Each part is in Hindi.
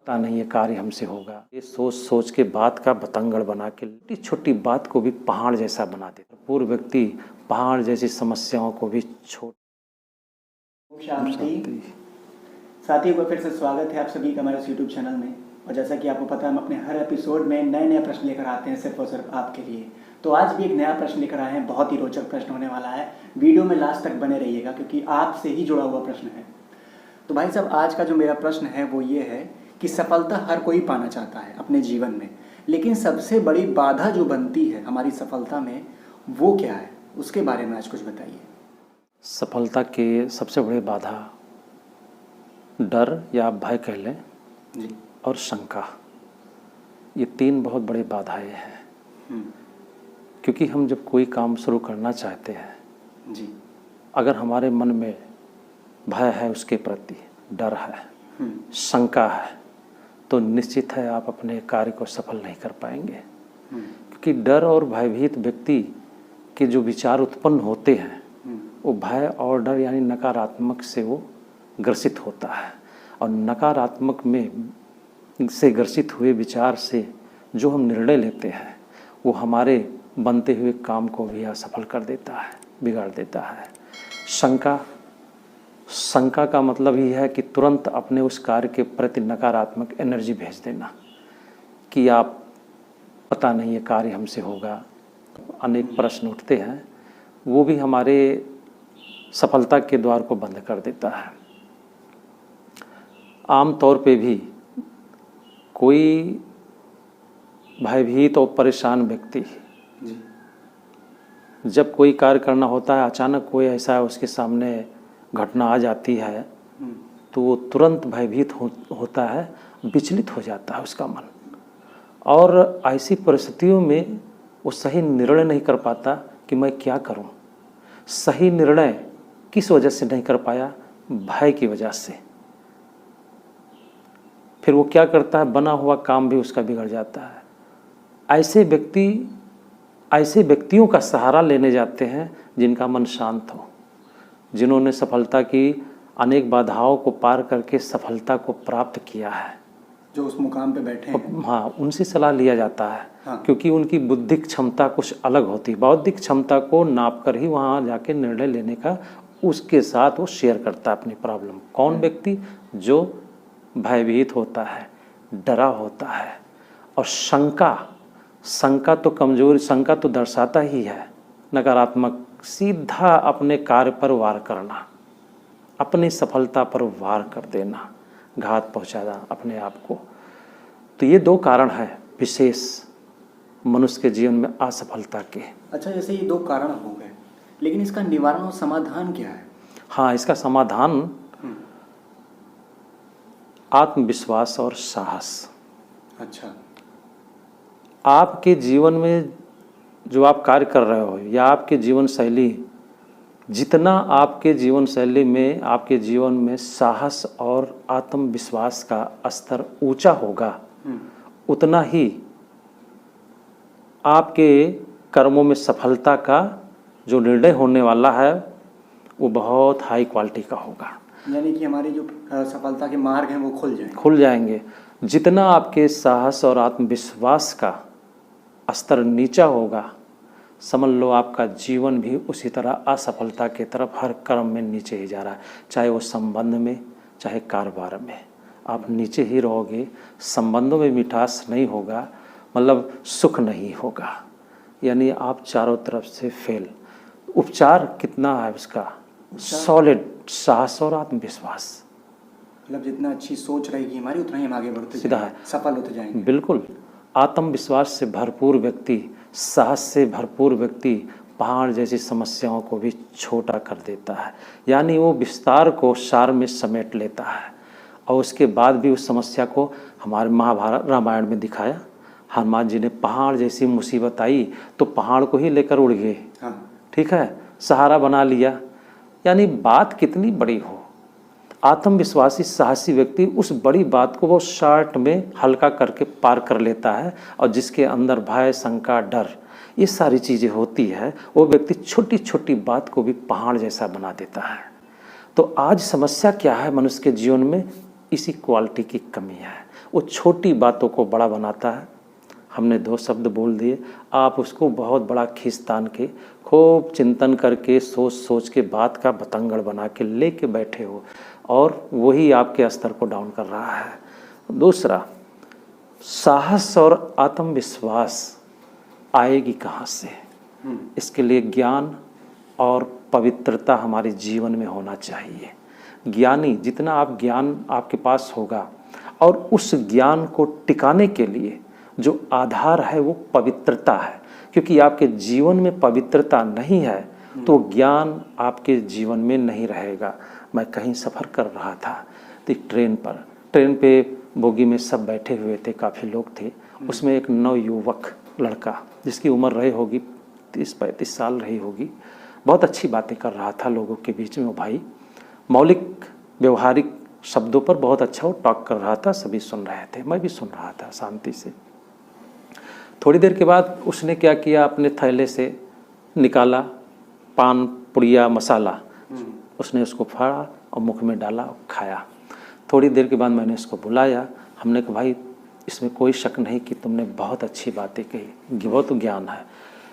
पता नहीं ये कार्य हमसे होगा। ये सोच सोच के बात का बतंगड़ बना के छोटी छोटी बात को भी पहाड़ जैसा बना देता। पूर्व व्यक्ति पहाड़ जैसी समस्याओं को भी छोड़। शांति। साथियों को फिर से स्वागत है आप सभी का हमारे यूट्यूब चैनल में। और जैसा कि आपको पता है, हम अपने हर एपिसोड में नए नए प्रश्न लेकर आते हैं सिर्फ और सिर्फ आपके लिए। तो आज भी एक नया प्रश्न लेकर आए हैं, बहुत ही रोचक प्रश्न होने वाला है। वीडियो में लास्ट तक बने रहिएगा क्योंकि आपसे ही जुड़ा हुआ प्रश्न है। तो भाई साहब, आज का जो मेरा प्रश्न है वो ये है कि सफलता हर कोई पाना चाहता है अपने जीवन में, लेकिन सबसे बड़ी बाधा जो बनती है हमारी सफलता में वो क्या है, उसके बारे में आज कुछ बताइए। सफलता के सबसे बड़ी बाधा डर या भय कह लें जी। और शंका, ये तीन बहुत बड़ी बाधाएं हैं। क्योंकि हम जब कोई काम शुरू करना चाहते हैं जी, अगर हमारे मन में भय है, उसके प्रति डर है, शंका है, तो निश्चित है आप अपने कार्य को सफल नहीं कर पाएंगे। क्योंकि डर और भयभीत व्यक्ति के जो विचार उत्पन्न होते हैं वो भय और डर यानी नकारात्मक से वो ग्रसित होता है। और नकारात्मक में से ग्रसित हुए विचार से जो हम निर्णय लेते हैं वो हमारे बनते हुए काम को भी असफल कर देता है, बिगाड़ देता है। शंका का मतलब ही है कि तुरंत अपने उस कार्य के प्रति नकारात्मक एनर्जी भेज देना कि आप पता नहीं ये कार्य हमसे होगा। अनेक प्रश्न उठते हैं, वो भी हमारे सफलता के द्वार को बंद कर देता है। आम तौर पे भी कोई भयभीत और परेशान व्यक्ति जब कोई कार्य करना होता है, अचानक कोई ऐसा उसके सामने घटना आ जाती है तो वो तुरंत भयभीत होता है, विचलित हो जाता है उसका मन। और ऐसी परिस्थितियों में वो सही निर्णय नहीं कर पाता कि मैं क्या करूं। सही निर्णय किस वजह से नहीं कर पाया? भय की वजह से। फिर वो क्या करता है, बना हुआ काम भी उसका बिगड़ जाता है। ऐसे व्यक्तियों का सहारा लेने जाते हैं जिनका मन शांत हो, जिन्होंने सफलता की अनेक बाधाओं को पार करके सफलता को प्राप्त किया है, जो उस मुकाम पे बैठे हैं। हाँ, उनसे सलाह लिया जाता है। हाँ। क्योंकि उनकी बुद्धिक क्षमता कुछ अलग होती है। बौद्धिक क्षमता को नाप कर ही वहाँ जाके निर्णय लेने का उसके साथ वो शेयर करता है अपनी प्रॉब्लम। कौन व्यक्ति? जो भयभीत होता है, डरा होता है। और शंका तो कमजोरी, शंका तो दर्शाता ही है नकारात्मक। सीधा अपने कार्य पर वार करना, अपनी सफलता पर वार कर देना, घात पहुंचाना अपने आप को। तो ये दो कारण हैं विशेष मनुष्य के जीवन में असफलता के। अच्छा, जैसे ये दो कारण हो गए, लेकिन इसका निवारण और समाधान क्या है? हाँ, इसका समाधान आत्मविश्वास और साहस। अच्छा। आपके जीवन में जो आप कार्य कर रहे हो या आपके जीवन शैली, जितना आपके जीवन शैली में, आपके जीवन में साहस और आत्मविश्वास का स्तर ऊंचा होगा, उतना ही आपके कर्मों में सफलता का जो निर्णय होने वाला है वो बहुत हाई क्वालिटी का होगा। यानी कि हमारे जो सफलता के मार्ग हैं वो खुल जाएंगे। जितना आपके साहस और आत्मविश्वास का स्तर नीचा होगा, समझ लो आपका जीवन भी उसी तरह असफलता की तरफ हर कर्म में नीचे ही जा रहा है। चाहे वो संबंध में, चाहे कारोबार में, आप नीचे ही रहोगे। संबंधों में मिठास नहीं होगा, मतलब सुख नहीं होगा, यानी आप चारों तरफ से फेल। उपचार कितना है उसका? सॉलिड साहस और आत्मविश्वास। मतलब जितना अच्छी सोच रहेगी हमारी, उतना ही हम आगे बढ़ते सीधा है, सफल होते जाएंगे। बिल्कुल। आत्मविश्वास से भरपूर व्यक्ति, साहस से भरपूर व्यक्ति पहाड़ जैसी समस्याओं को भी छोटा कर देता है। यानी वो विस्तार को सार में समेट लेता है। और उसके बाद भी उस समस्या को हमारे महाभारत रामायण में दिखाया। हनुमान जी ने पहाड़ जैसी मुसीबत आई तो पहाड़ को ही लेकर उड़ गए। हाँ। ठीक है, सहारा बना लिया। यानी बात कितनी बड़ी हो, आत्मविश्वासी साहसी व्यक्ति उस बड़ी बात को वो शॉर्ट में हल्का करके पार कर लेता है। और जिसके अंदर भय, शंका, डर, ये सारी चीज़ें होती है, वो व्यक्ति छोटी छोटी बात को भी पहाड़ जैसा बना देता है। तो आज समस्या क्या है मनुष्य के जीवन में? इसी क्वालिटी की कमी है। वो छोटी बातों को बड़ा बनाता है। हमने 2 शब्द बोल दिए, आप उसको बहुत बड़ा खींचतान के खूब चिंतन करके सोच सोच के बात का बतंगड़ बना के लेके बैठे हो, और वही आपके स्तर को डाउन कर रहा है। दूसरा, साहस और आत्मविश्वास आएगी कहाँ से? इसके लिए ज्ञान और पवित्रता हमारे जीवन में होना चाहिए। ज्ञानी, जितना आप ज्ञान आपके पास होगा, और उस ज्ञान को टिकाने के लिए जो आधार है वो पवित्रता है, क्योंकि आपके जीवन में पवित्रता नहीं है तो ज्ञान आपके जीवन में नहीं रहेगा। मैं कहीं सफ़र कर रहा था तो एक ट्रेन पे बोगी में सब बैठे हुए थे, काफ़ी लोग थे। उसमें एक नवयुवक लड़का जिसकी उम्र रही होगी 30-35 साल रही होगी, बहुत अच्छी बातें कर रहा था लोगों के बीच में। वो भाई मौलिक व्यवहारिक शब्दों पर बहुत अच्छा वो टॉक कर रहा था, सभी सुन रहे थे, मैं भी सुन रहा था शांति से। थोड़ी देर के बाद उसने क्या किया, अपने थैले से निकाला पान पुड़िया मसाला, उसने उसको फाड़ा और मुख में डाला और खाया। थोड़ी देर के बाद मैंने उसको बुलाया, हमने कहा भाई इसमें कोई शक नहीं कि तुमने बहुत अच्छी बातें कही, वो तो ज्ञान है,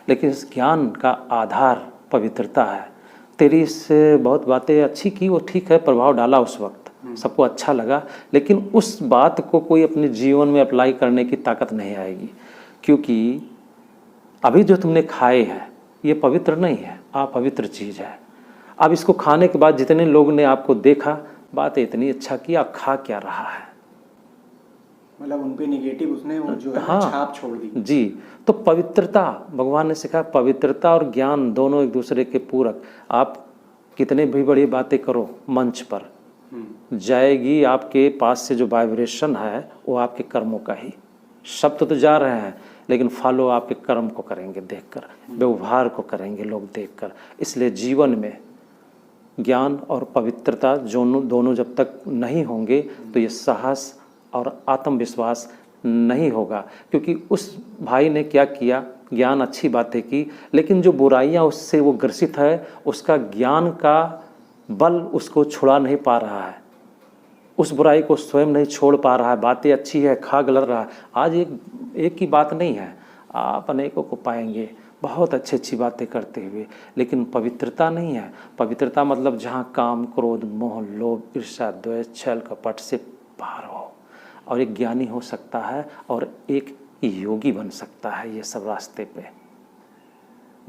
लेकिन इस ज्ञान का आधार पवित्रता है। तेरी इससे बहुत बातें अच्छी की, वो ठीक है, प्रभाव डाला उस वक्त, सबको अच्छा लगा, लेकिन उस बात को कोई अपने जीवन में अप्लाई करने की ताकत नहीं आएगी, क्योंकि अभी जो तुमने खाए हैं ये पवित्र नहीं है, अपवित्र चीज़ है। अब इसको खाने के बाद जितने लोग ने आपको देखा, बात इतनी अच्छा की, आप खा क्या रहा है? मतलब उन पे नेगेटिव उसने वो जो है हाँ, छाप छोड़ दी। जी, तो पवित्रता, भगवान ने सिखाया, पवित्रता और ज्ञान दोनों एक दूसरे के पूरक। आप कितने भी बड़ी बातें करो, मंच पर जाएगी, आपके पास से जो वाइब्रेशन है वो आपके कर्मों का ही। शब्द तो जा रहे हैं, लेकिन फॉलो आपके कर्म को करेंगे देखकर, व्यवहार को करेंगे लोग देखकर। इसलिए जीवन में ज्ञान और पवित्रता दोनों जब तक नहीं होंगे तो ये साहस और आत्मविश्वास नहीं होगा। क्योंकि उस भाई ने क्या किया, ज्ञान अच्छी बातें की, लेकिन जो बुराइयां उससे वो ग्रसित है, उसका ज्ञान का बल उसको छुड़ा नहीं पा रहा है, उस बुराई को स्वयं नहीं छोड़ पा रहा है। बातें अच्छी है, खा गलत रहा है। आज एक की बात नहीं है, आप अनेकों को पाएंगे बहुत अच्छी अच्छी बातें करते हुए, लेकिन पवित्रता नहीं है। पवित्रता मतलब जहाँ काम क्रोध मोह लोभ ईर्ष्या द्वेष छल कपट से पार हो, और एक ज्ञानी हो सकता है और एक योगी बन सकता है ये सब रास्ते पे।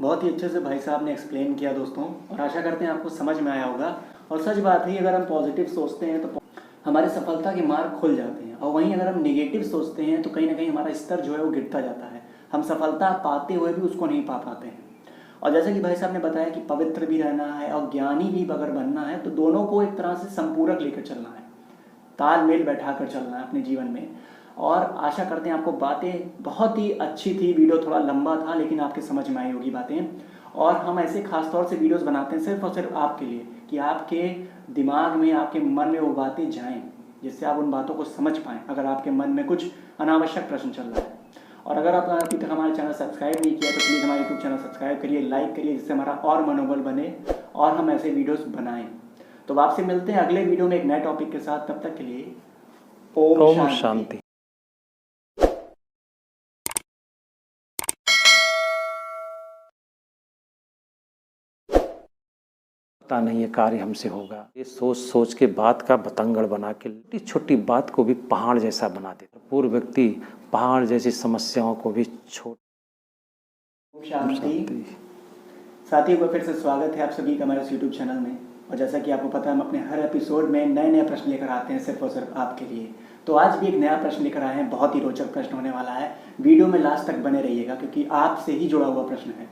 बहुत ही अच्छे से भाई साहब ने एक्सप्लेन किया दोस्तों, और आशा करते हैं आपको समझ में आया होगा। और सच बात है, अगर हम पॉजिटिव सोचते हैं तो हमारे सफलता के मार्ग खुल जाते हैं, और वहीं अगर हम नेगेटिव सोचते हैं तो कहीं ना कहीं हमारा स्तर जो है वो गिरता जाता है, हम सफलता पाते हुए भी उसको नहीं पा पाते हैं। और जैसे कि भाई साहब ने बताया कि पवित्र भी रहना है और ज्ञानी भी अगर बनना है, तो दोनों को एक तरह से संपूरक लेकर चलना है, तालमेल बैठा कर चलना है अपने जीवन में। और आशा करते हैं आपको बातें बहुत ही अच्छी थी, वीडियो थोड़ा लंबा था लेकिन आपके समझ में आई होगी बातें। और हम ऐसे खास तौर से वीडियोस बनाते हैं सिर्फ और सिर्फ आपके लिए, कि आपके दिमाग में आपके मन में वो बातें जाएं, जिससे आप उन बातों को समझ पाएं अगर आपके मन में कुछ अनावश्यक प्रश्न चल रहा है। और अगर आपने अभी तक हमारा चैनल सब्सक्राइब नहीं किया तो प्लीज़ हमारे यूट्यूब चैनल सब्सक्राइब करिए, लाइक करिए, जिससे हमारा और मनोबल बने और हम ऐसे वीडियोस बनाएं। तो आपसे मिलते हैं अगले वीडियो में एक नए टॉपिक के साथ। तब तक के लिए ओम शांति। पता नहीं ये कार्य हमसे होगा, ये सोच सोच के बात का बतंगड़ बना के छोटी छोटी बात को भी पहाड़ जैसा बना देता। पूर्व व्यक्ति पहाड़ जैसी समस्याओं को भी छोड़। शांति। साथियों को फिर से स्वागत है आप सभी का हमारे यूट्यूब चैनल में। और जैसा कि आपको पता है, हम अपने हर एपिसोड में नए नए प्रश्न लेकर आते हैं सिर्फ और सिर्फ आपके लिए। तो आज भी एक नया प्रश्न लेकर आए हैं, बहुत ही रोचक प्रश्न होने वाला है। वीडियो में लास्ट तक बने रहिएगा क्योंकि आपसे ही जुड़ा हुआ प्रश्न है।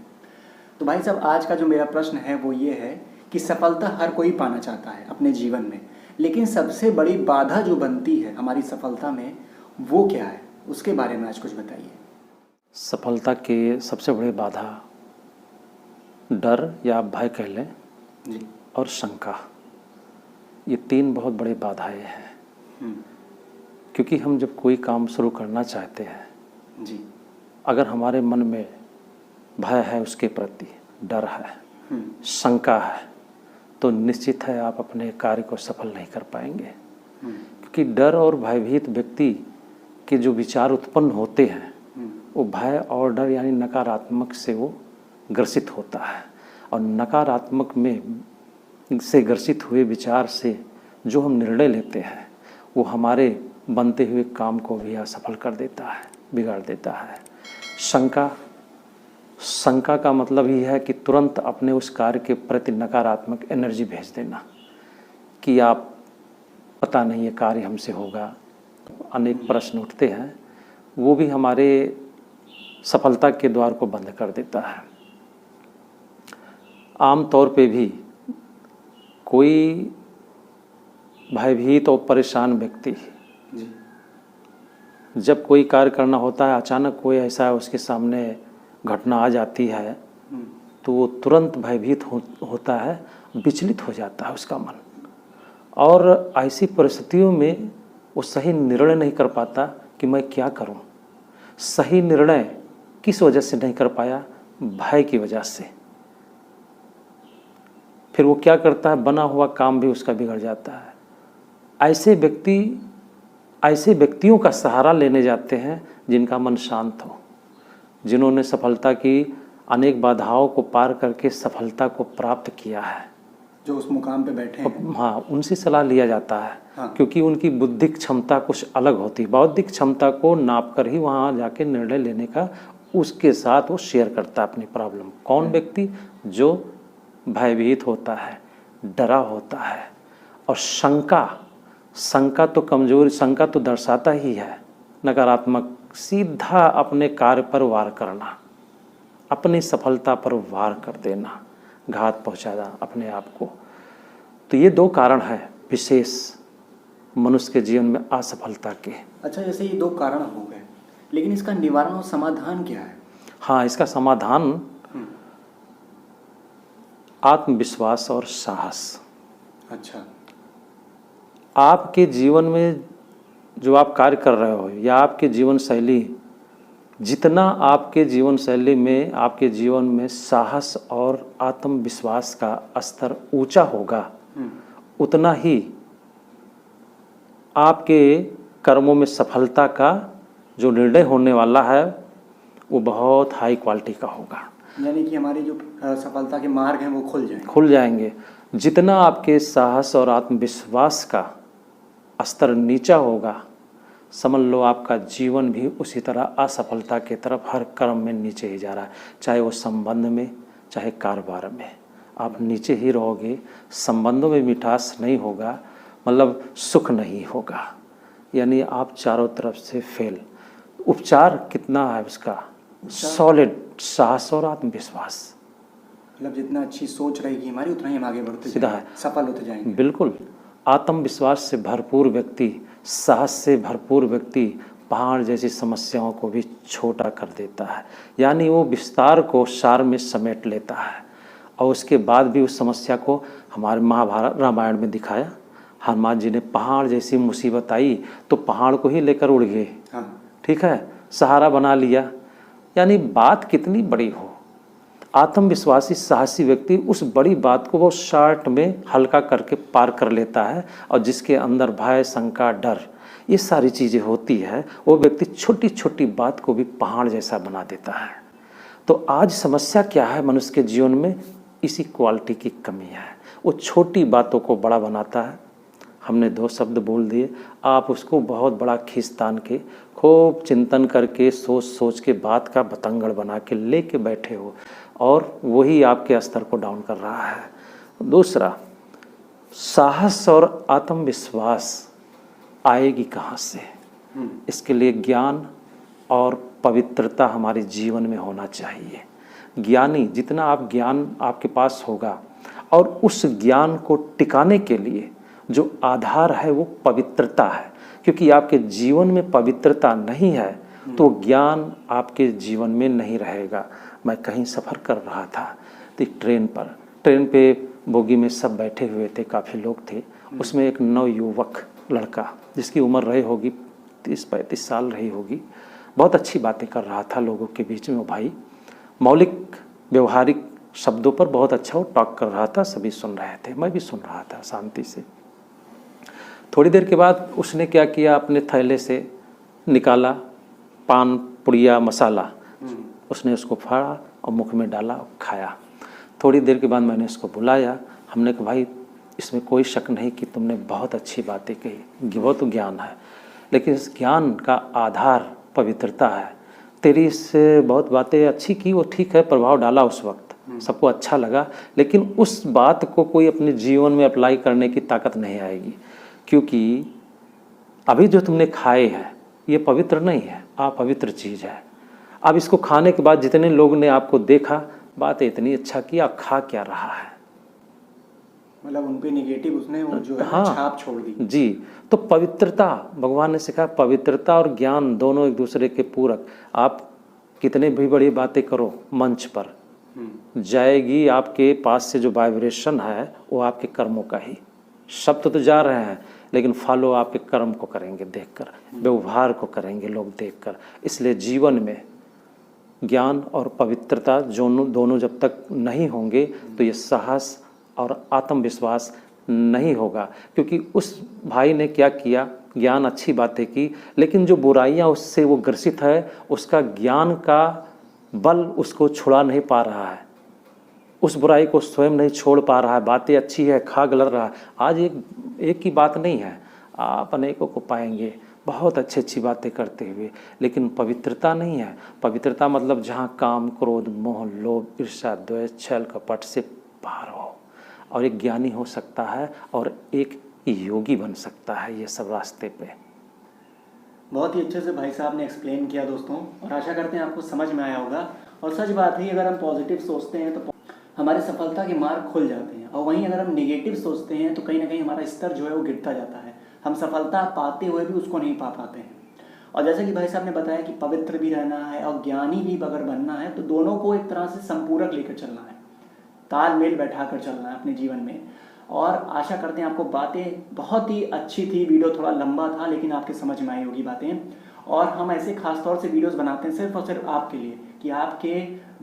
तो भाई साहब, आज का जो मेरा प्रश्न है वो ये है कि सफलता हर कोई पाना चाहता है अपने जीवन में, लेकिन सबसे बड़ी बाधा जो बनती है हमारी सफलता में वो क्या है, उसके बारे में आज कुछ बताइए। सफलता के सबसे बड़ी बाधा डर या भय कह लें जी, और शंका, ये 3 बहुत बड़ी बाधाएं हैं। क्योंकि हम जब कोई काम शुरू करना चाहते हैं जी, अगर हमारे मन में भय है, उसके प्रति डर है, शंका है, तो निश्चित है आप अपने कार्य को सफल नहीं कर पाएंगे। क्योंकि डर और भयभीत व्यक्ति के जो विचार उत्पन्न होते हैं वो भय और डर यानी नकारात्मक से वो ग्रसित होता है। और नकारात्मक में से ग्रसित हुए विचार से जो हम निर्णय लेते हैं वो हमारे बनते हुए काम को भी असफल कर देता है, बिगाड़ देता है। शंका का मतलब ही है कि तुरंत अपने उस कार्य के प्रति नकारात्मक एनर्जी भेज देना कि आप पता नहीं ये कार्य हमसे होगा। अनेक प्रश्न उठते हैं, वो भी हमारे सफलता के द्वार को बंद कर देता है। आम तौर पे भी कोई भयभीत और परेशान व्यक्ति जब कोई कार्य करना होता है, अचानक कोई ऐसा उसके सामने घटना आ जाती है तो वो तुरंत भयभीत होता है, विचलित हो जाता है उसका मन। और ऐसी परिस्थितियों में वो सही निर्णय नहीं कर पाता कि मैं क्या करूं। सही निर्णय किस वजह से नहीं कर पाया? भय की वजह से। फिर वो क्या करता है? बना हुआ काम भी उसका बिगड़ जाता है। ऐसे व्यक्तियों का सहारा लेने जाते हैं जिनका मन शांत हो, जिन्होंने सफलता की अनेक बाधाओं को पार करके सफलता को प्राप्त किया है, जो उस मुकाम पे बैठे हैं। हाँ, उनसे सलाह लिया जाता है। हाँ। क्योंकि उनकी बुद्धिक क्षमता कुछ अलग होती है। बौद्धिक क्षमता को नाप कर ही वहाँ जाके निर्णय लेने का उसके साथ वो शेयर करता है अपनी प्रॉब्लम। कौन व्यक्ति? जो भयभीत होता है, डरा होता है। और शंका तो कमजोरी, शंका तो दर्शाता ही है नकारात्मक। सीधा अपने कार्य पर वार करना, अपनी सफलता पर वार कर देना, घात पहुंचाना अपने आप को। तो ये दो कारण हैं विशेष मनुष्य के जीवन में असफलता के। अच्छा, जैसे ये दो कारण हो गए, लेकिन इसका निवारण और समाधान क्या है? हाँ, इसका समाधान आत्मविश्वास और साहस। अच्छा। आपके जीवन में जो आप कार्य कर रहे हो या आपके जीवन शैली, जितना आपके जीवन शैली में, आपके जीवन में साहस और आत्मविश्वास का स्तर ऊंचा होगा, उतना ही आपके कर्मों में सफलता का जो निर्णय होने वाला है वो बहुत हाई क्वालिटी का होगा। यानी कि हमारी जो सफलता के मार्ग हैं वो खुल जाएंगे। जितना आपके साहस और आत्मविश्वास का स्तर नीचा होगा, समझ लो आपका जीवन भी उसी तरह असफलता की तरफ हर कर्म में नीचे ही जा रहा है। चाहे वो संबंध में, चाहे कारोबार में, आप नीचे ही रहोगे। संबंधों में मिठास नहीं होगा, मतलब सुख नहीं होगा, यानी आप चारों तरफ से फेल। उपचार कितना है उसका? सॉलिड साहस और आत्मविश्वास। मतलब जितना अच्छी सोच रहेगी हमारी, उतना ही हम आगे बढ़ते सीधा है, सफल होते जाएंगे। बिल्कुल। आत्मविश्वास से भरपूर व्यक्ति, साहस से भरपूर व्यक्ति पहाड़ जैसी समस्याओं को भी छोटा कर देता है। यानी वो विस्तार को सार में समेट लेता है। और उसके बाद भी उस समस्या को हमारे महाभारत रामायण में दिखाया। हनुमान जी ने पहाड़ जैसी मुसीबत आई तो पहाड़ को ही लेकर उड़ गए। हाँ। ठीक है, सहारा बना लिया। यानी बात कितनी बड़ी हो, आत्मविश्वासी साहसी व्यक्ति उस बड़ी बात को वो शॉर्ट में हल्का करके पार कर लेता है। और जिसके अंदर भय, शंका, डर, ये सारी चीज़ें होती है, वो व्यक्ति छोटी छोटी बात को भी पहाड़ जैसा बना देता है। तो आज समस्या क्या है मनुष्य के जीवन में? इसी क्वालिटी की कमी है। वो छोटी बातों को बड़ा बनाता है। हमने दो शब्द बोल दिए, आप उसको बहुत बड़ा खींचतान के, खूब चिंतन करके, सोच सोच के बात का बतंगड़ बना के लेके बैठे हो, और वही आपके स्तर को डाउन कर रहा है। दूसरा, साहस और आत्मविश्वास आएगी कहाँ से? इसके लिए ज्ञान और पवित्रता हमारे जीवन में होना चाहिए। ज्ञानी, जितना आप ज्ञान आपके पास होगा, और उस ज्ञान को टिकाने के लिए जो आधार है वो पवित्रता है। क्योंकि आपके जीवन में पवित्रता नहीं है तो ज्ञान आपके जीवन में नहीं रहेगा। मैं कहीं सफ़र कर रहा था तो एक ट्रेन पे बोगी में सब बैठे हुए थे, काफ़ी लोग थे। उसमें एक नवयुवक लड़का, जिसकी उम्र रही होगी 30-35 साल रही होगी, बहुत अच्छी बातें कर रहा था लोगों के बीच में। वो भाई मौलिक व्यवहारिक शब्दों पर बहुत अच्छा वो टॉक कर रहा था, सभी सुन रहे थे, मैं भी सुन रहा था शांति से। थोड़ी देर के बाद उसने क्या किया, अपने थैले से निकाला पान पुड़िया मसाला, उसने उसको फाड़ा और मुख में डाला और खाया। थोड़ी देर के बाद मैंने उसको बुलाया, हमने कहा भाई इसमें कोई शक नहीं कि तुमने बहुत अच्छी बातें कही, वो तो ज्ञान है, लेकिन इस ज्ञान का आधार पवित्रता है। तेरी इससे बहुत बातें अच्छी की, वो ठीक है, प्रभाव डाला उस वक्त, सबको अच्छा लगा, लेकिन उस बात को कोई अपने जीवन में अप्लाई करने की ताकत नहीं आएगी, क्योंकि अभी जो तुमने खाए हैं ये पवित्र नहीं है, अपवित्र चीज़ है। अब इसको खाने के बाद जितने लोग ने आपको देखा, बात इतनी अच्छा किया, खा क्या रहा है, मतलब उन पे निगेटिव उसने वो जो है हाँ, छाप छोड़ दी। जी। तो पवित्रता, भगवान ने सिखाया, पवित्रता और ज्ञान दोनों एक दूसरे के पूरक। आप कितने भी बड़ी बातें करो मंच पर, जाएगी आपके पास से जो वाइब्रेशन है वो आपके कर्मों का ही। शब्द तो जा रहे हैं, लेकिन फॉलो आपके कर्म को करेंगे देखकर, व्यवहार को करेंगे लोग देखकर। इसलिए जीवन में ज्ञान और पवित्रता दोनों जब तक नहीं होंगे तो ये साहस और आत्मविश्वास नहीं होगा। क्योंकि उस भाई ने क्या किया, ज्ञान अच्छी बातें की, लेकिन जो बुराइयां उससे वो ग्रसित है, उसका ज्ञान का बल उसको छुड़ा नहीं पा रहा है, उस बुराई को स्वयं नहीं छोड़ पा रहा है। बातें अच्छी है, खा गलत रहा है। आज एक की बात नहीं है, आप अनेकों को पाएंगे बहुत अच्छी अच्छी बातें करते हुए, लेकिन पवित्रता नहीं है। पवित्रता मतलब जहाँ काम क्रोध मोह लोभ ईर्ष्या द्वेष छल कपट से पार हो, और एक ज्ञानी हो सकता है और एक योगी बन सकता है ये सब रास्ते पे। बहुत ही अच्छे से भाई साहब ने एक्सप्लेन किया दोस्तों, और आशा करते हैं आपको समझ में आया होगा। और सच बात है, अगर हम पॉजिटिव सोचते हैं तो हमारे सफलता के मार्ग खुल जाते हैं, और वहीं अगर हम नेगेटिव सोचते हैं तो कहीं ना कहीं हमारा स्तर जो है वो गिरता जाता है, हम सफलता पाते हुए भी उसको नहीं पा पाते हैं। और जैसे कि भाई साहब ने बताया कि पवित्र भी रहना है और ज्ञानी भी अगर बनना है तो दोनों को एक तरह से संपूरक लेकर चलना है, तालमेल बैठा कर चलना है अपने जीवन में। और आशा करते हैं आपको बातें बहुत ही अच्छी थी, वीडियो थोड़ा लंबा था लेकिन आपके समझ में आई होगी बातें। और हम ऐसे खास तौर से वीडियोस बनाते हैं सिर्फ और सिर्फ आपके लिए, कि आपके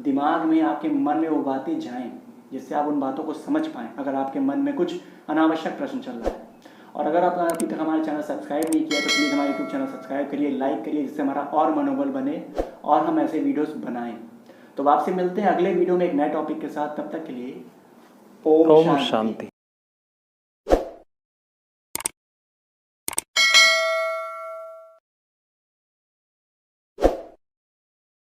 दिमाग में आपके मन में वो बातें जाएं, जिससे आप उन बातों को समझ पाएँ अगर आपके मन में कुछ अनावश्यक प्रश्न चल रहा है। और अगर आपने अभी तक हमारे चैनल सब्सक्राइब नहीं किया तो प्लीज़ हमारे यूट्यूब चैनल सब्सक्राइब करिए, लाइक करिए, जिससे हमारा और मनोबल बने और हम ऐसे वीडियोस बनाएं। तो आपसे मिलते हैं अगले वीडियो में एक नए टॉपिक के साथ, तब तक के लिए ओम शांति।